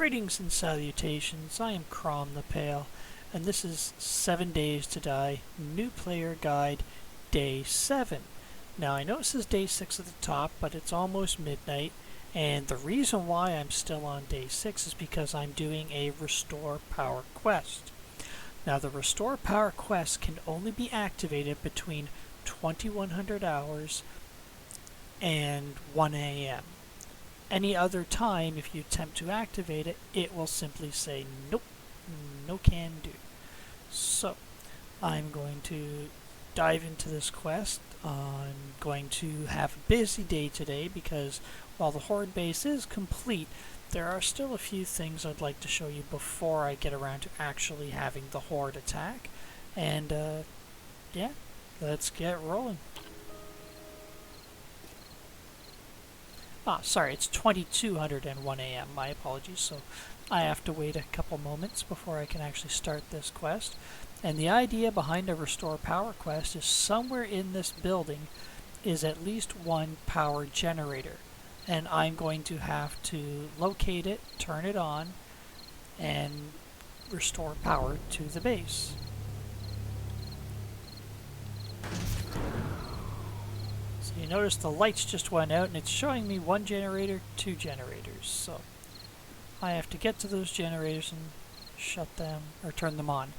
Greetings and salutations, I am Crom the Pale, and this is 7 Days to Die, New Player Guide, Day 7. Now I know it says Day 6 at the top, but it's almost midnight, and the reason why I'm still on Day 6 is because I'm doing a Restore Power quest. Now the Restore Power quest can only be activated between 2100 hours and 1 a.m. Any other time, if you attempt to activate it, it will simply say, nope, no can do. So, I'm going to dive into this quest. I'm going to have a busy day today because while the Horde base is complete, there are still a few things I'd like to show you before I get around to actually having the Horde attack. And, yeah, let's get rolling. Sorry, it's 2201 a.m. My apologies. So I have to wait a couple moments before I can actually start this quest. And the idea behind a Restore Power quest is somewhere in this building is at least one power generator. And I'm going to have to locate it, turn it on, and restore power to the base. You notice the lights just went out and it's showing me one generator, two generators. So I have to get to those generators and shut them or turn them on.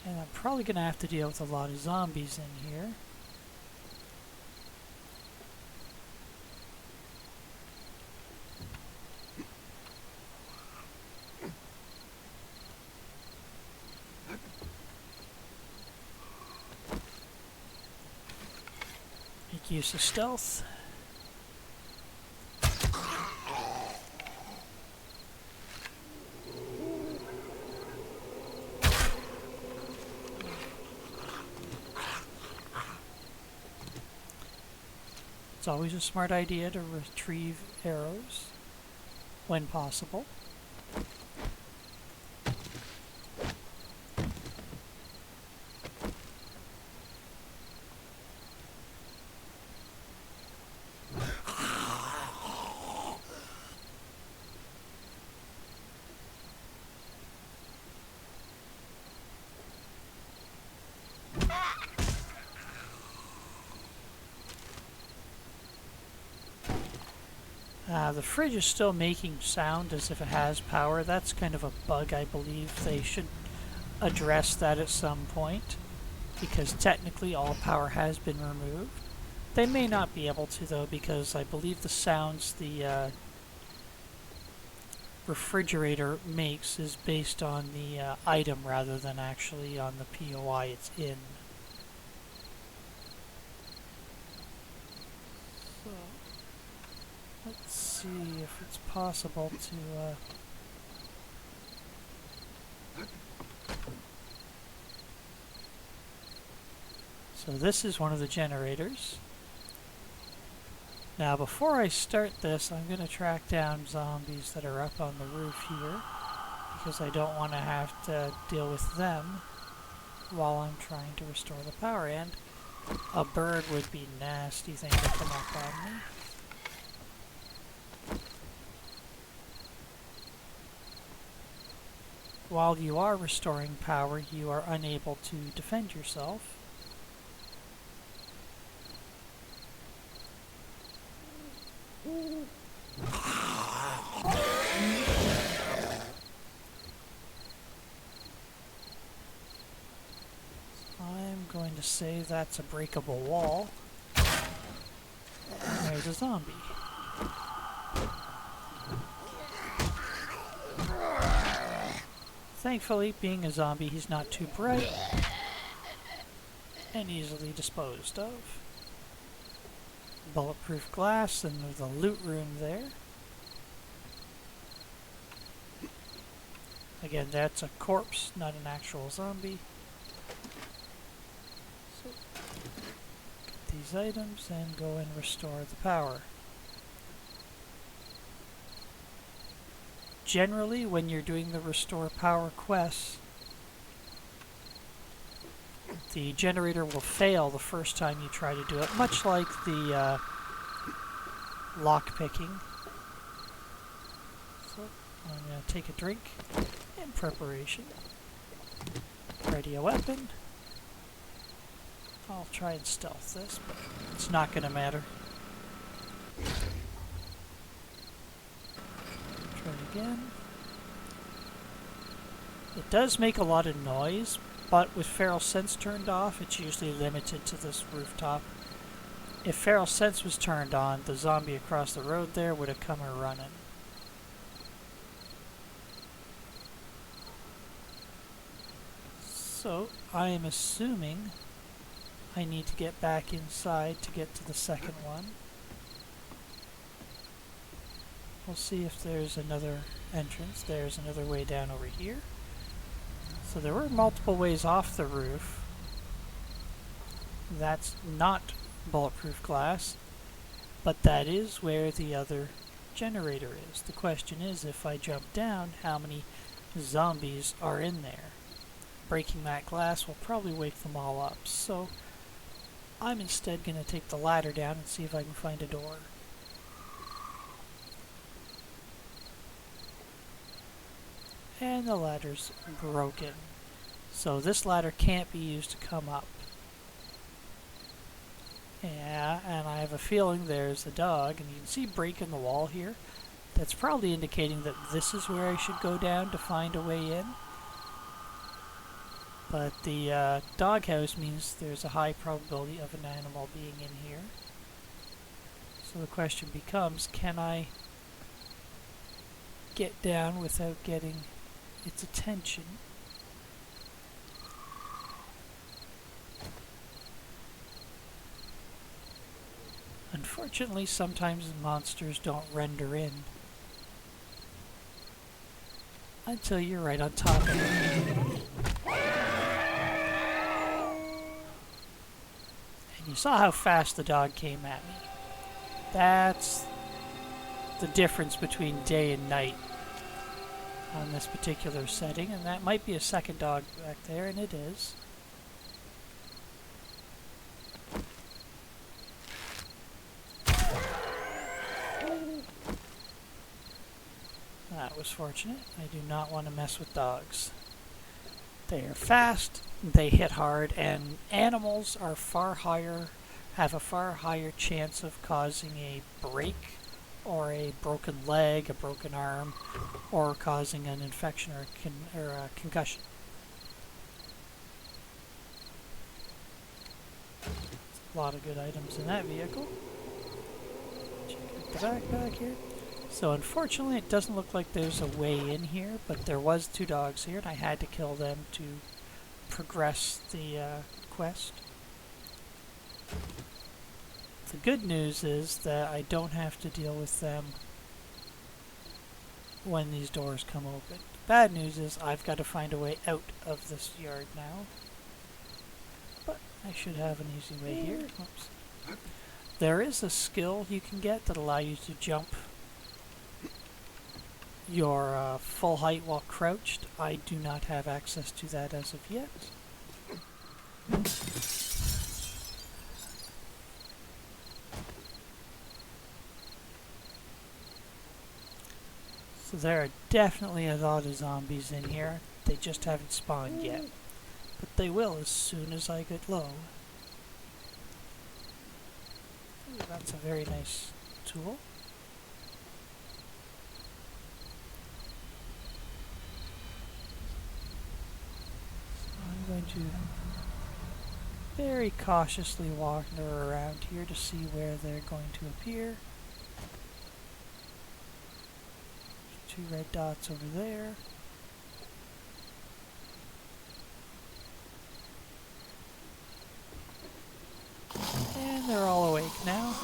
And I'm probably going to have to deal with a lot of zombies in here. Make use of stealth. It's always a smart idea to retrieve arrows when possible. The fridge is still making sound as if it has power. That's kind of a bug, I believe. They should address that at some point, because technically all power has been removed. They may not be able to, though, because I believe the sounds the refrigerator makes is based on the item rather than actually on the POI it's in. So let's see if it's possible to So this is one of the generators. Now before I start this, I'm going to track down zombies that are up on the roof here, because I don't want to have to deal with them while I'm trying to restore the power. And a bird would be a nasty thing to come up on me. While you are restoring power, you are unable to defend yourself. I'm going to say that's a breakable wall. And there's a zombie. Thankfully, being a zombie, he's not too bright and easily disposed of. Bulletproof glass, and there's a loot room there. Again, that's a corpse, not an actual zombie. So, get these items and go and restore the power. Generally, when you're doing the Restore Power quests, the generator will fail the first time you try to do it, much like the lock picking. So So I'm going to take a drink in preparation. Ready a weapon. I'll try and stealth this, but it's not going to matter. Try again. It does make a lot of noise, but with Feral Sense turned off, it's usually limited to this rooftop. If Feral Sense was turned on, the zombie across the road there would have come a-running. So, I am assuming I need to get back inside to get to the second one. We'll see if there's another entrance. There's another way down over here. So there were multiple ways off the roof. That's not bulletproof glass, but that is where the other generator is. The question is, if I jump down, how many zombies are in there? Breaking that glass will probably wake them all up, so I'm instead going to take the ladder down and see if I can find a door. And the ladder's broken, so this ladder can't be used to come up. Yeah, and I have a feeling there's a dog, and you can see a break in the wall here. That's probably indicating that this is where I should go down to find a way in. But the doghouse means there's a high probability of an animal being in here. So the question becomes, can I get down without getting its attention? Unfortunately, sometimes monsters don't render in until you're right on top of it. And you saw how fast the dog came at me. That's the difference between day and night on this particular setting, and that might be a second dog back there, and it is. That was fortunate. I do not want to mess with dogs. They are fast, they hit hard, and animals are have a far higher chance of causing a break or a broken leg, a broken arm, or causing an infection or a concussion. A lot of good items in that vehicle. Check out the backpack here. So unfortunately it doesn't look like there's a way in here, but there was 2 dogs here and I had to kill them to progress the quest. The good news is that I don't have to deal with them when these doors come open. The bad news is I've got to find a way out of this yard now. But I should have an easy way here. Oops. There is a skill you can get that allows you to jump your full height while crouched. I do not have access to that as of yet. So there are definitely a lot of zombies in here. They just haven't spawned yet. But they will as soon as I get low. Ooh, that's a very nice tool. I'm going to very cautiously wander around here to see where they're going to appear. 2 red dots over there. And they're all awake now.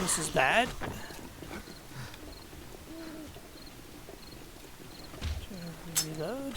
This is bad. Reload.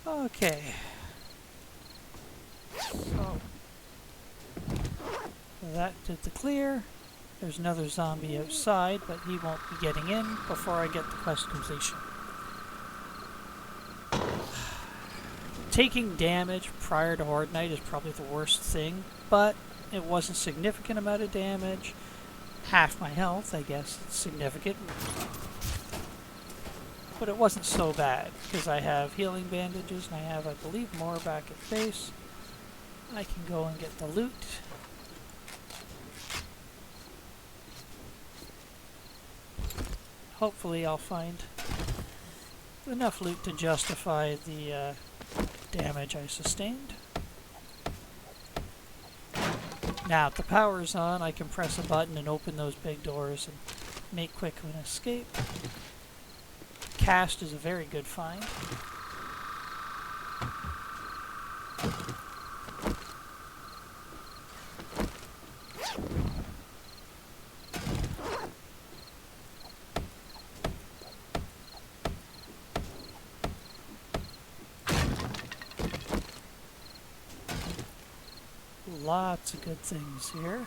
Okay. So that did the clear. There's another zombie outside, but he won't be getting in before I get the quest completion. Taking damage prior to Horde Night is probably the worst thing, but it wasn't a significant amount of damage. Half my health, I guess, it's significant. But it wasn't so bad, because I have healing bandages, and I have, I believe, more back at base. I can go and get the loot. Hopefully I'll find enough loot to justify the damage I sustained. Now, if the power is on, I can press a button and open those big doors and make quick an escape. Cast is a very good find. Lots of good things here.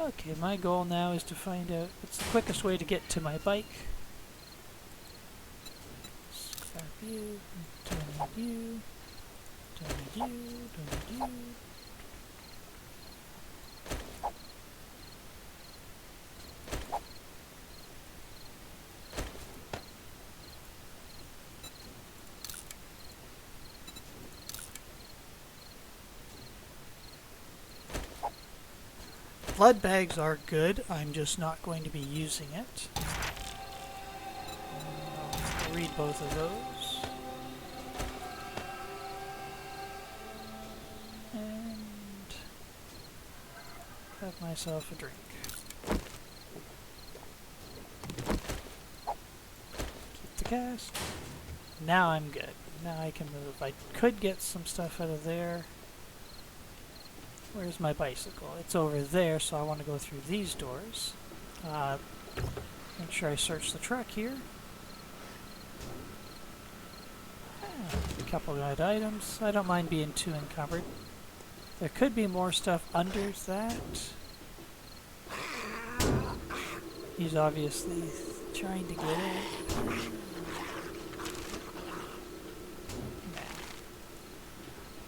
Okay, my goal now is to find out what's the quickest way to get to my bike. Scrap you, don't need you, don't need you, don't need you. Blood bags are good, I'm just not going to be using it. I'll read both of those. And have myself a drink. Keep the cast. Now I'm good. Now I can move. I could get some stuff out of there. Where's my bicycle? It's over there, so I want to go through these doors. Make sure I search the truck here. A couple of good items. I don't mind being too encumbered. There could be more stuff under that. He's obviously trying to get in.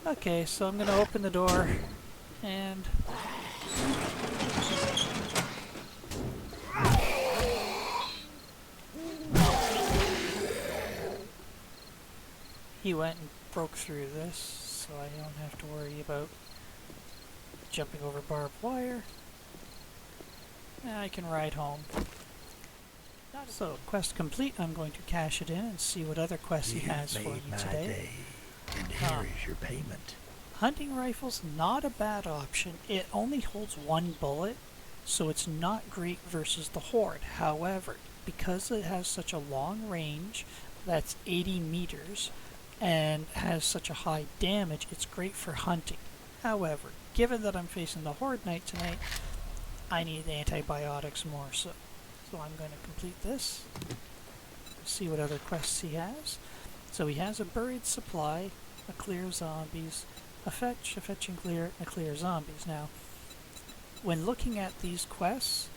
Okay, so I'm going to open the door. And he went and broke through this, so I don't have to worry about jumping over barbed wire. And I can ride home. So, quest complete. I'm going to cash it in and see what other quests he has for me today. And here is your payment. Hunting rifle's not a bad option. It only holds one bullet, so it's not great versus the Horde. However, because it has such a long range, that's 80 meters, and has such a high damage, it's great for hunting. However, given that I'm facing the Horde Knight tonight, I need antibiotics more so. So I'm going to complete this, see what other quests he has. So he has a buried supply, a clear zombies, a fetch and clear, and a clear zombies. Now, when looking at these quests,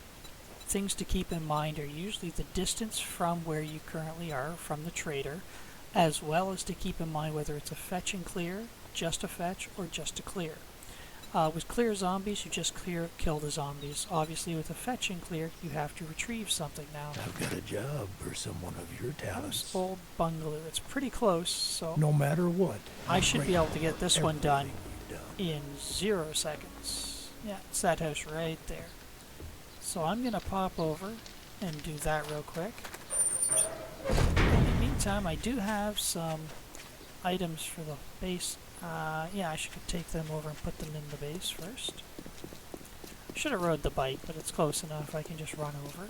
things to keep in mind are usually the distance from where you currently are, from the trader, as well as to keep in mind whether it's a fetch and clear, just a fetch, or just a clear. With clear zombies, you just kill the zombies. Obviously, with a fetch and clear, you have to retrieve something now. I've got a job for someone of your talents. House Old Bungalow. It's pretty close, so No matter what. I should be able to get this one done You've in 0 seconds. Yeah, it's that house right there. So I'm going to pop over and do that real quick. In the meantime, I do have some items for the base. Yeah, I should take them over and put them in the base first. Should have rode the bike, but it's close enough. I can just run over.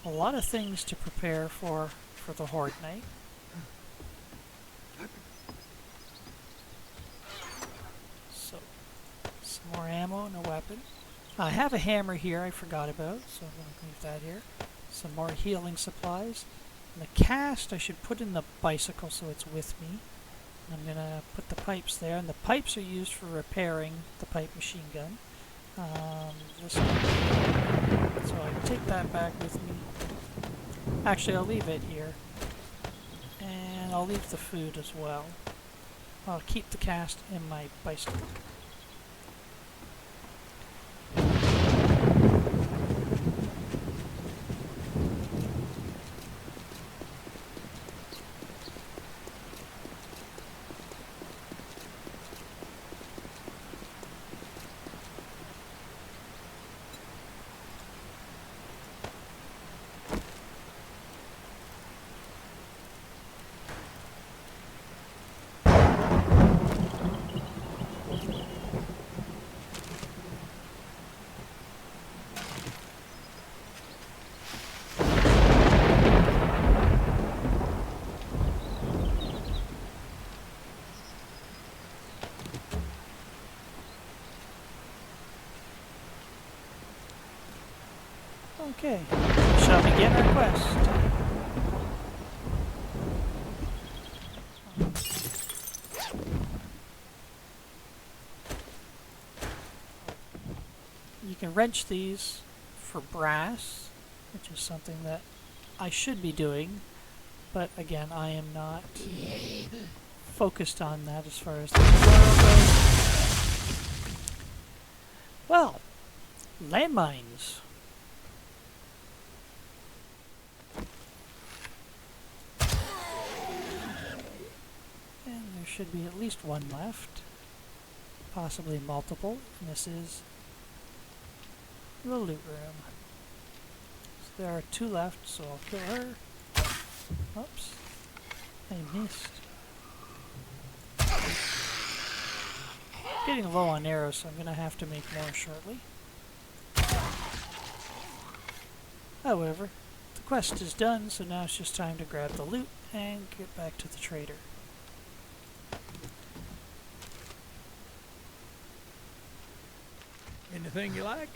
A lot of things to prepare for the Horde Night. So, some more ammo and a weapon. I have a hammer here I forgot about, so I'm going to leave that here. Some more healing supplies. And the cast I should put in the bicycle so it's with me. I'm going to put the pipes there, and the pipes are used for repairing the pipe machine gun. This one. So I can take that back with me. Actually, I'll leave it here. And I'll leave the food as well. I'll keep the cast in my bicycle. Okay, shall begin our quest. You can wrench these for brass, which is something that I should be doing, but again, I am not focused on that as far as the tutorial goes. Well, landmines. And there should be at least one left, possibly multiple, and this is the loot room. So there are 2 left, so I'll kill her. Oops, I missed. Getting low on arrows, so I'm going to have to make more shortly. However, the quest is done, so now it's just time to grab the loot and get back to the trader. Anything you like?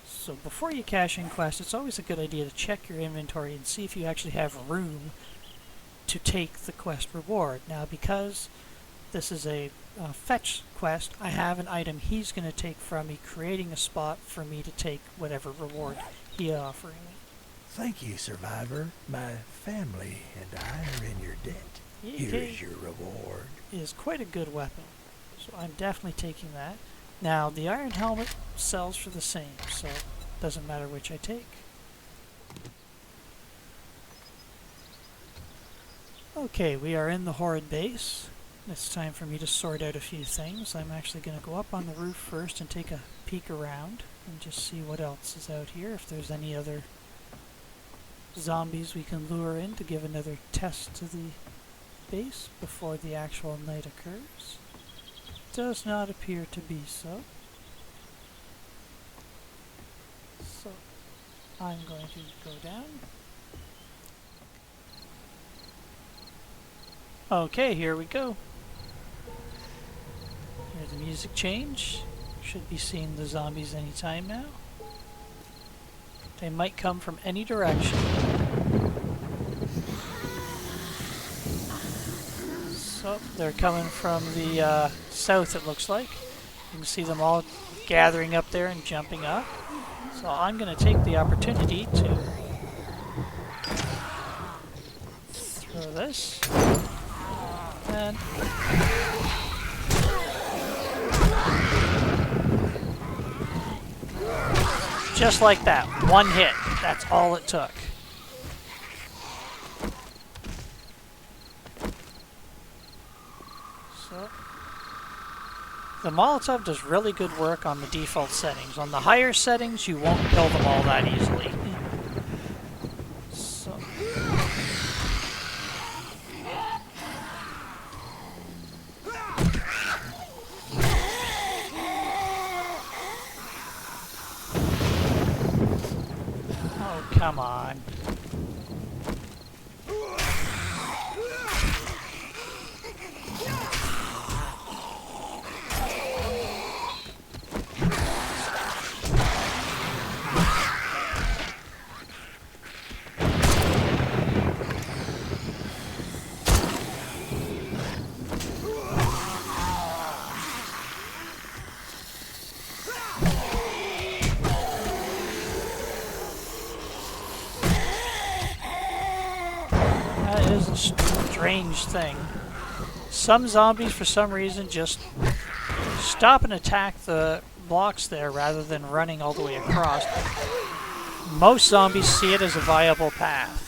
So before you cash in quests, it's always a good idea to check your inventory and see if you actually have room to take the quest reward. Now, because this is a fetch quest, I have an item he's going to take from me, creating a spot for me to take whatever reward he's offering me. Thank you, Survivor. My family and I are in your debt. Here's your reward. It is quite a good weapon, so I'm definitely taking that. Now, the iron helmet sells for the same, so it doesn't matter which I take. Okay, we are in the Horde base. It's time for me to sort out a few things. I'm actually going to go up on the roof first and take a peek around and just see what else is out here, if there's any other zombies we can lure in to give another test to the base before the actual night occurs. Does not appear to be so. So I'm going to go down. Okay, here we go. Here's the music change. Should be seeing the zombies anytime now. They might come from any direction. So they're coming from the south, it looks like. You can see them all gathering up there and jumping up. So I'm going to take the opportunity to throw this. And just like that, one hit. That's all it took. So the Molotov does really good work on the default settings. On the higher settings, you won't kill them all that easily. So oh, come on. That is a strange thing. Some zombies, for some reason, just stop and attack the blocks there rather than running all the way across. Most zombies see it as a viable path.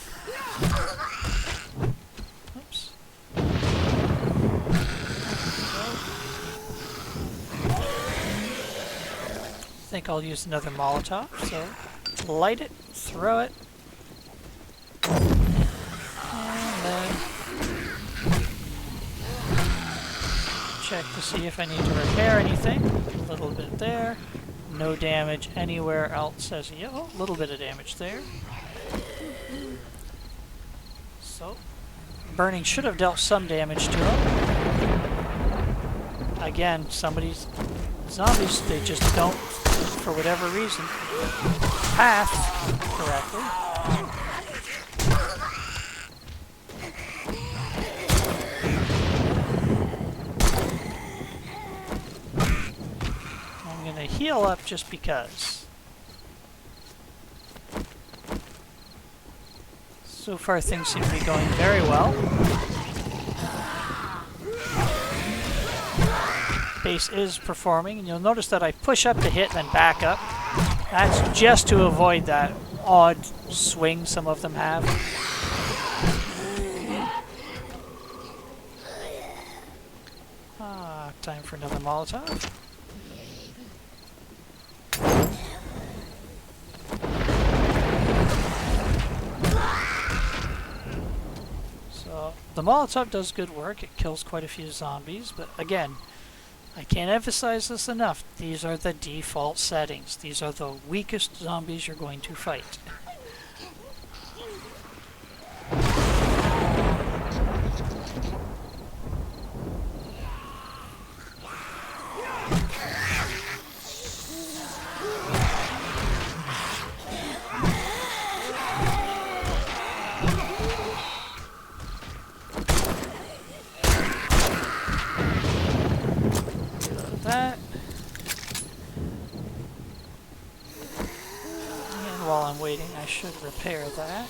Oops. I think I'll use another Molotov, so light it, throw it, and then check to see if I need to repair anything. A little bit there. No damage anywhere else as yellow. A little bit of damage there. So, burning should have dealt some damage to him. Again, zombies, they just don't, for whatever reason, path correctly. Heal up just because. So far things seem to be going very well. Base is performing, and you'll notice that I push up to hit and then back up. That's just to avoid that odd swing some of them have. Time for another Molotov. So the Molotov does good work. It kills quite a few zombies, but again, I can't emphasize this enough. These are the default settings. These are the weakest zombies you're going to fight. That. And while I'm waiting, I should repair that.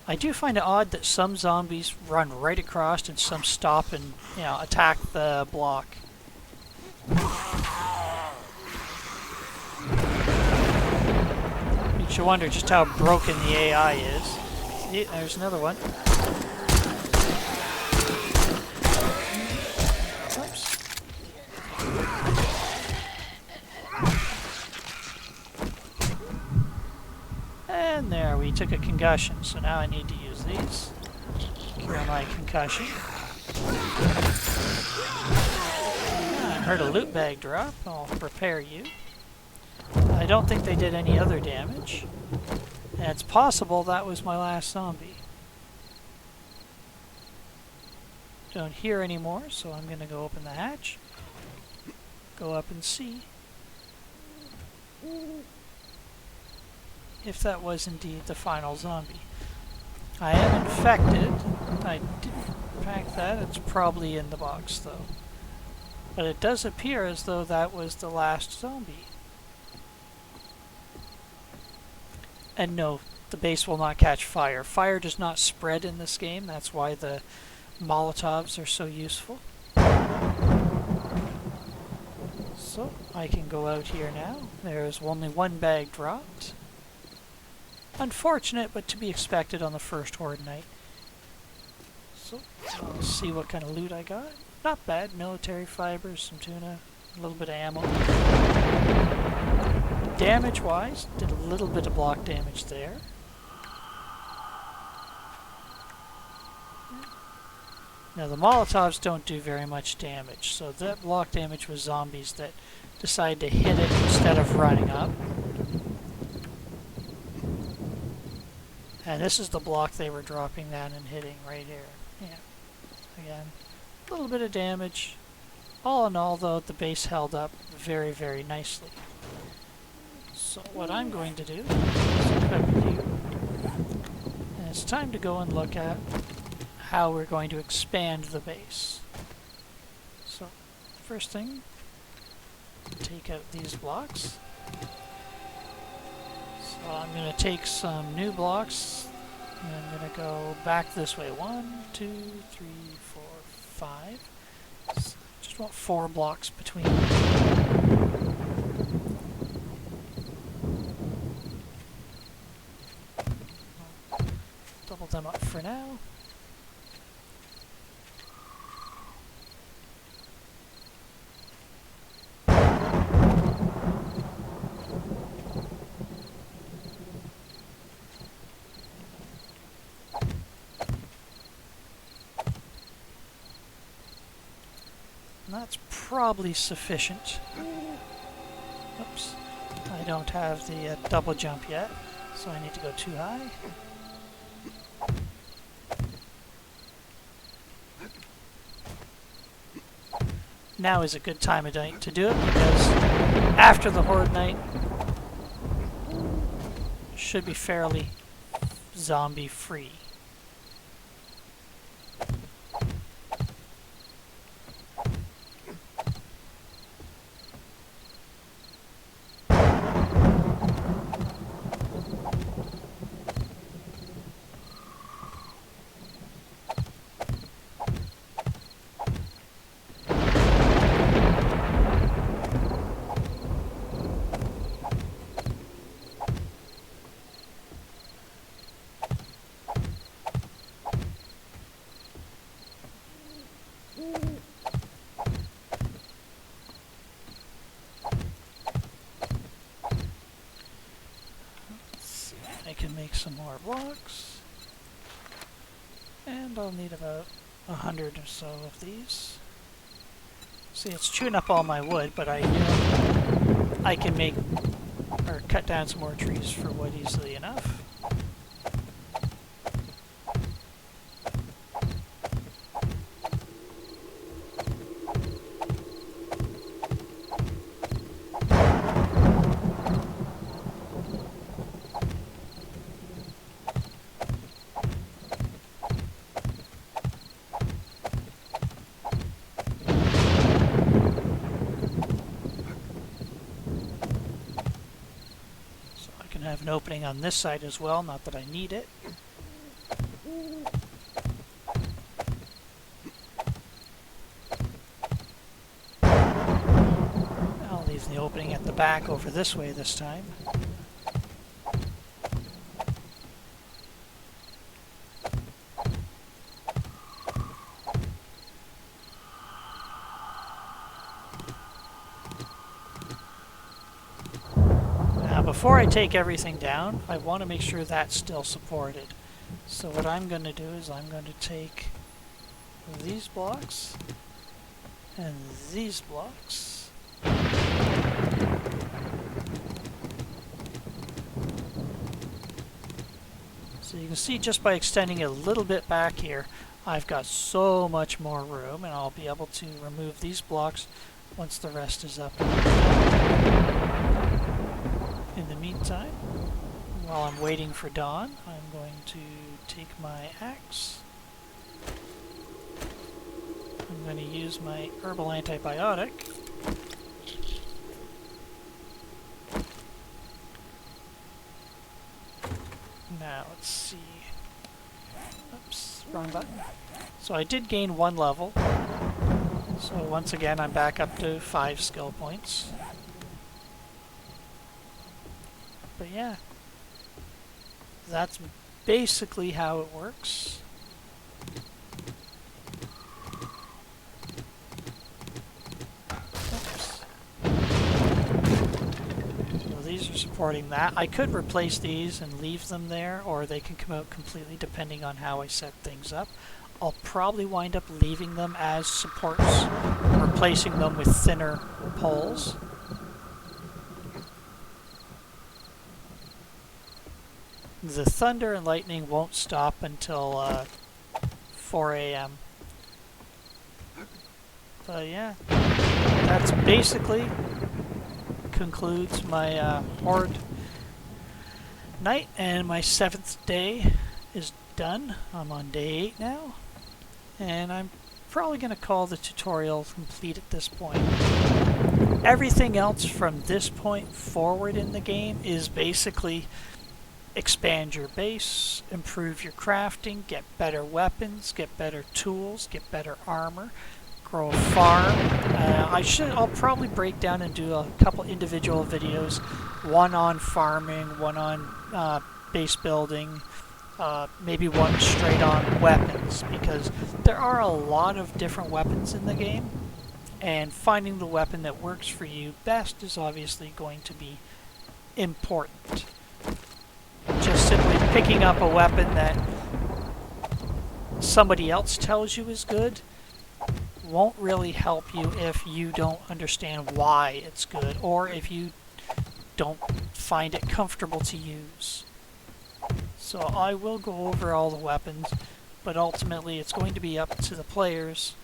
I do find it odd that some zombies run right across and some stop and, attack the block. Makes you wonder just how broken the AI is. See, there's another one. Oops. And there, we took a concussion, so now I need to use these. Cure my concussion. I heard a loot bag drop. I'll repair you. I don't think they did any other damage. And it's possible that was my last zombie. Don't hear anymore, so I'm going to go open the hatch. Go up and see if that was indeed the final zombie. I am infected. I didn't pack that. It's probably in the box, though. But it does appear as though that was the last zombie. And no, the base will not catch fire. Fire does not spread in this game. That's why the Molotovs are so useful. So, I can go out here now. There's only one bag dropped. Unfortunate, but to be expected on the first Horde night. So, I'll see what kind of loot I got. Not bad. Military fibers, some tuna, a little bit of ammo. Damage-wise, did a little bit of block damage there. Now, the Molotovs don't do very much damage, so that block damage was zombies that decide to hit it instead of running up. And this is the block they were dropping down and hitting right here. Yeah. Again, a little bit of damage. All in all, though, the base held up very, very nicely. So what I'm going to do is equip you. And it's time to go and look at how we're going to expand the base. So, first thing, take out these blocks. So I'm going to take some new blocks, and I'm going to go back this way. 1, 2, 3, 4, 5. So just want 4 blocks between. Double them up for now. That's probably sufficient. Oops. I don't have the double jump yet, so I need to go too high. Now is a good time of night to do it, because after the Horde night, should be fairly zombie free. I can make some more blocks, and I'll need about 100 or so of these. See, it's chewing up all my wood, but I knew I can make or cut down some more trees for wood easily enough. Have an opening on this side as well, not that I need it. I'll leave the opening at the back over this way this time. before I take everything down, I want to make sure that's still supported. So what I'm going to do is I'm going to take these blocks and these blocks. So you can see just by extending it a little bit back here, I've got so much more room, and I'll be able to remove these blocks once the rest is up. In the meantime, while I'm waiting for dawn, I'm going to take my axe. I'm going to use my herbal antibiotic. Now, let's see. Oops, wrong button. So I did gain 1 level. So once again, I'm back up to 5 skill points. But yeah, that's basically how it works. These are supporting that. I could replace these and leave them there, or they can come out completely depending on how I set things up. I'll probably wind up leaving them as supports, replacing them with thinner poles. The thunder and lightning won't stop until 4 a.m. But yeah, that's basically concludes my Horde night, and my 7th day is done. I'm on day 8 now, and I'm probably going to call the tutorial complete at this point. Everything else from this point forward in the game is basically expand your base, improve your crafting, get better weapons, get better tools, get better armor, grow a farm. I'll probably break down and do a couple individual videos, one on farming, one on base building, maybe one straight on weapons, because there are a lot of different weapons in the game, and finding the weapon that works for you best is obviously going to be important. Just simply picking up a weapon that somebody else tells you is good won't really help you if you don't understand why it's good, or if you don't find it comfortable to use. So I will go over all the weapons, but ultimately it's going to be up to the players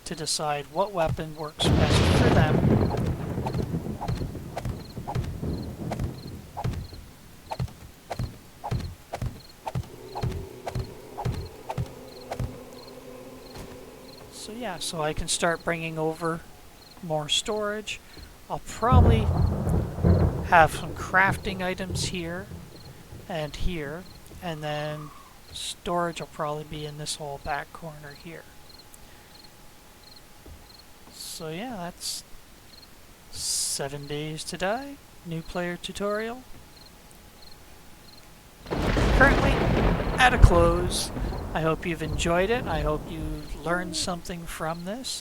to decide what weapon works best for them. So yeah, so I can start bringing over more storage. I'll probably have some crafting items here, and then storage will probably be in this whole back corner here. So yeah, that's 7 days to die, new player tutorial. Currently at a close. I hope you've enjoyed it. I hope you learned something from this.